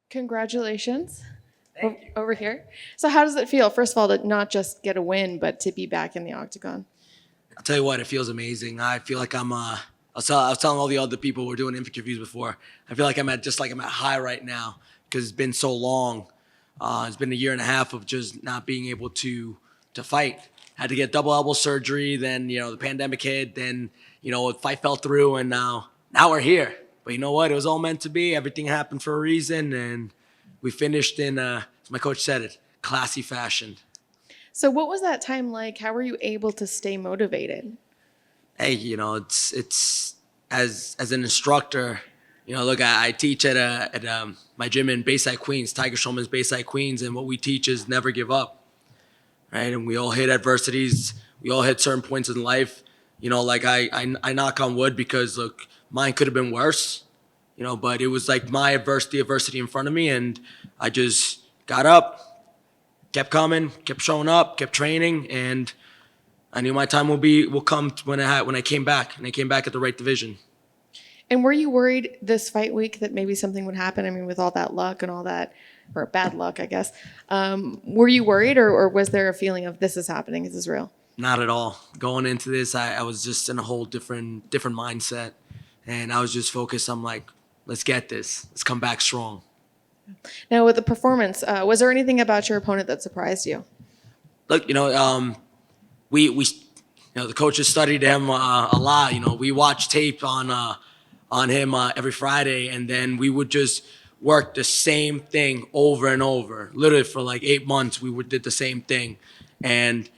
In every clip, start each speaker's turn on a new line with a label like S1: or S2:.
S1: Congratulations. Over here. So how does it feel, first of all, to not just get a win, but to be back in the octagon?
S2: I'll tell you what, it feels amazing. I feel like I was telling all the other people who were doing interviews before, I feel like I'm at high right now because it's been so long. It's been a year and a half of just not being able to fight. Had to get double elbow surgery, then the pandemic hit, then the fight fell through, and now we're here. But you know what? It was all meant to be. Everything happened for a reason, and we finished in, as my coach said it, classy fashion.
S1: So what was that time like? How were you able to stay motivated?
S2: Hey, it's as an instructor, look, I teach at my gym in Bayside, Queens, Tiger Showman's Bayside, Queens, and what we teach is never give up, right? And we all hit adversities. We all hit certain points in life. Like I knock on wood because, look, mine could have been worse, but it was like my adversity in front of me, and I just got up, kept coming, kept showing up, kept training, and I knew my time will come when I came back, and I came back at the right division.
S1: And were you worried this fight week that maybe something would happen? I mean, with all that luck and all that, or bad luck, I guess. Were you worried, or was there a feeling of this is happening, this is real? Not
S2: at all. Going into this, I was just in a whole different mindset, and I was just focused. I'm like, let's get this. Let's come back strong.
S1: Now, with the performance, was there anything about your opponent that surprised you?
S2: Look, we the coaches studied him a lot. We watched tape on him every Friday, and then we would just work the same thing over and over. Literally for like 8 months, we did the same thing, and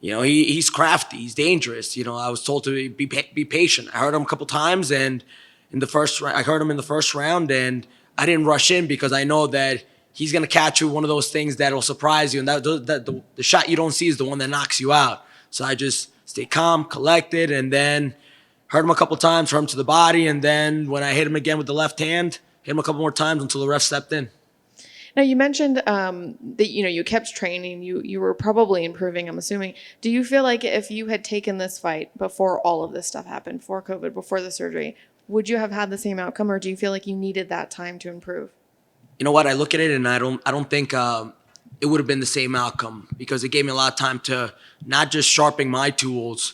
S2: he's crafty, he's dangerous. I was told to be patient. I heard him a couple times, and I heard him in the first round, and I didn't rush in because I know that he's gonna catch you one of those things that'll surprise you, and that the shot you don't see is the one that knocks you out. So I just stayed calm, collected, and then heard him a couple times, heard him to the body, and then when I hit him again with the left hand, hit him a couple more times until the ref stepped in.
S1: Now, you mentioned that you kept training, you were probably improving, I'm assuming. Do you feel like if you had taken this fight before all of this stuff happened, before COVID, before the surgery, would you have had the same outcome, or do you feel like you needed that time to improve?
S2: You know what? I look at it and I don't think it would have been the same outcome, because it gave me a lot of time to not just sharpen my tools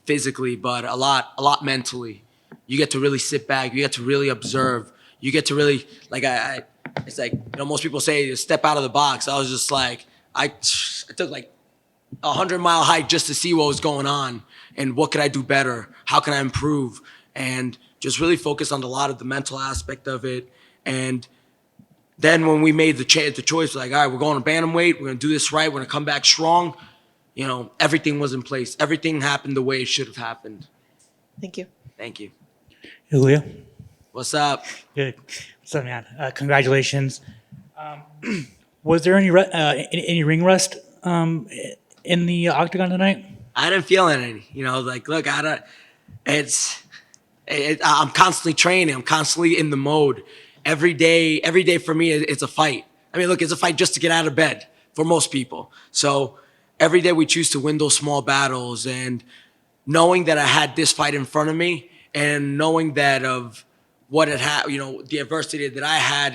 S2: physically, but a lot mentally. You get to really sit back. You get to really observe. You get to really, like, it's like, most people say step out of the box. I was just like, I took like 100-mile hike just to see what was going on and what could I do better? How can I improve? And just really focus on a lot of the mental aspect of it. And then when we made the choice, like, all right, we're going to bantamweight. We're going to do this right. We're going to come back strong. Everything was in place. Everything happened the way it should have happened.
S1: Thank you.
S2: Thank you.
S3: Julio.
S2: What's up?
S3: Good. What's up, man? Congratulations. Was there any ring rust in the octagon tonight?
S2: I didn't feel any. Look, I'm constantly training. I'm constantly in the mode. Every day for me, it's a fight. I mean, look, it's a fight just to get out of bed for most people. So every day we choose to win those small battles, and knowing that I had this fight in front of me, and knowing that of what it had, the adversity that I had,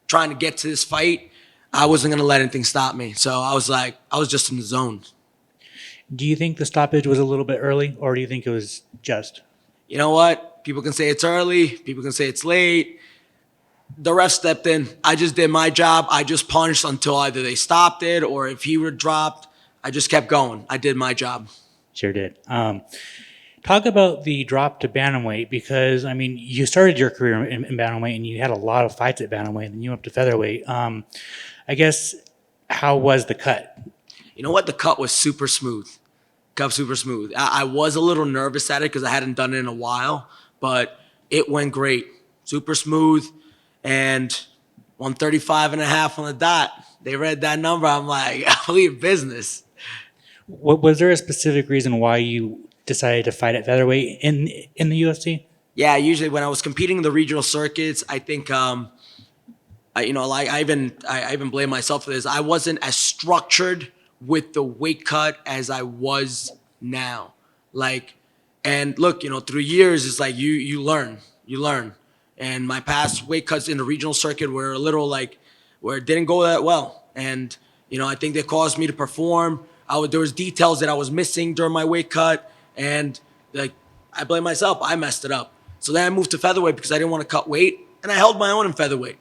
S2: trying to get to this fight, I wasn't going to let anything stop me. So I was just in the zone.
S3: Do you think the stoppage was a little bit early, or do you think it was just?
S2: You know what? People can say it's early. People can say it's late. The ref stepped in. I just did my job. I just punched until either they stopped it, or if he were dropped, I just kept going. I did my job.
S3: Sure did. Talk about the drop to bantamweight, because, I mean, you started your career in bantamweight and you had a lot of fights at bantamweight, and you went up to featherweight. I guess, how was the cut?
S2: You know what? The cut was super smooth. Super smooth. I was a little nervous at it because I hadn't done it in a while, but it went great. Super smooth, and 135 and a half on the dot. They read that number. I'm like, I believe business.
S3: Was there a specific reason why you decided to fight at featherweight in the UFC?
S2: Yeah, usually when I was competing in the regional circuits, I think, I even blame myself for this. I wasn't as structured with the weight cut as I was now. And look, through years, it's like you learn. And my past weight cuts in the regional circuit were a little like where it didn't go that well. And, I think they caused me to perform. There was details that I was missing during my weight cut. And like, I blame myself. I messed it up. So then I moved to featherweight because I didn't want to cut weight. And I held my own in featherweight.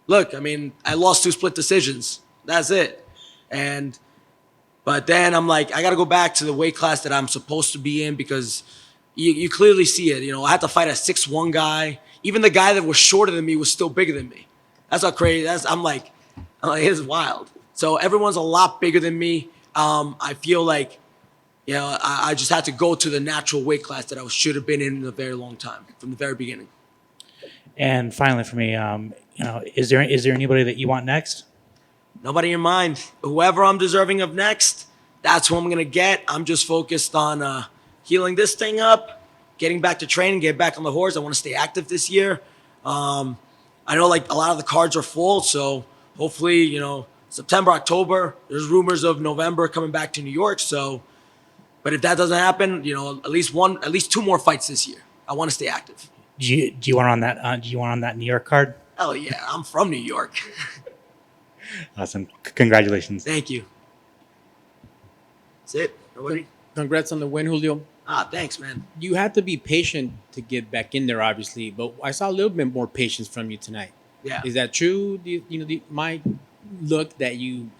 S2: Look, I lost 2 split decisions. That's it. But then I'm like, I got to go back to the weight class that I'm supposed to be in because you clearly see it. I had to fight a 6'1" guy. Even the guy that was shorter than me was still bigger than me. That's how crazy. I'm like, it's wild. So everyone's a lot bigger than me. I feel like, I just had to go to the natural weight class that I should have been in a very long time from the very beginning.
S3: And finally, for me, is there anybody that you want next?
S2: Nobody in mind. Whoever I'm deserving of next, that's who I'm going to get. I'm just focused on healing this thing up, getting back to training, get back on the horse. I want to stay active this year. I know like a lot of the cards are full, so hopefully, September, October, there's rumors of November coming back to New York. So, but if that doesn't happen, at least 2 more fights this year. I want to stay active.
S3: Do you want on that? Do you want on that New York card?
S2: Hell yeah, I'm from New York.
S3: Awesome! Congratulations.
S2: Thank you. That's it. Nobody.
S4: Congrats on the win, Julio.
S2: Thanks, man.
S4: You had to be patient to get back in there, obviously, but I saw a little bit more patience from you tonight.
S2: Yeah.
S4: Is that true? My look that you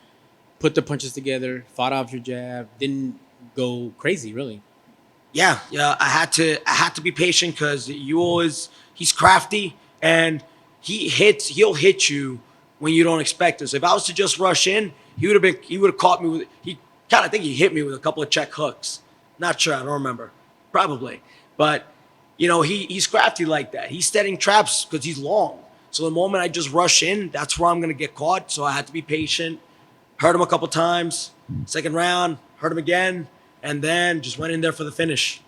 S4: put the punches together, fought off your jab, didn't go crazy, really.
S2: Yeah. I had to be patient because he's crafty and he'll hit you when you don't expect it. So if I was to just rush in, he would have caught me I think he hit me with a couple of check hooks. Not sure, I don't remember. Probably. But he's crafty like that. He's setting traps because he's long. So the moment I just rush in, that's where I'm going to get caught. So I had to be patient. Hurt him a couple times. Second round, hurt him again. And then just went in there for the finish.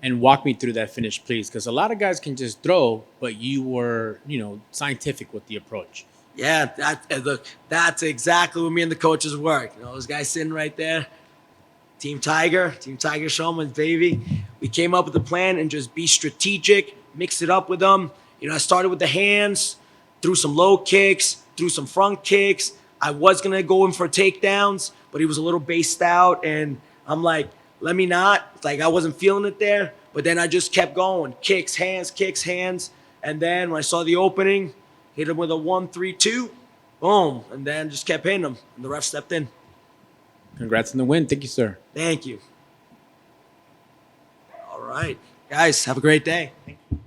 S4: And walk me through that finish, please, because a lot of guys can just throw, but you were, scientific with the approach.
S2: Yeah, that's exactly what me and the coaches work. Those guys sitting right there. Team Tiger Showman's baby. We came up with a plan and just be strategic, mix it up with them. I started with the hands, threw some low kicks, threw some front kicks. I was going to go in for takedowns, but he was a little based out. And I'm like, let me not. Like, I wasn't feeling it there. But then I just kept going. Kicks, hands. And then when I saw the opening, hit him with a 1-3-2. Boom. And then just kept hitting him. And the ref stepped in.
S4: Congrats on the win. Thank you, sir.
S2: Thank you. All right. Guys, have a great day.
S3: Thank you.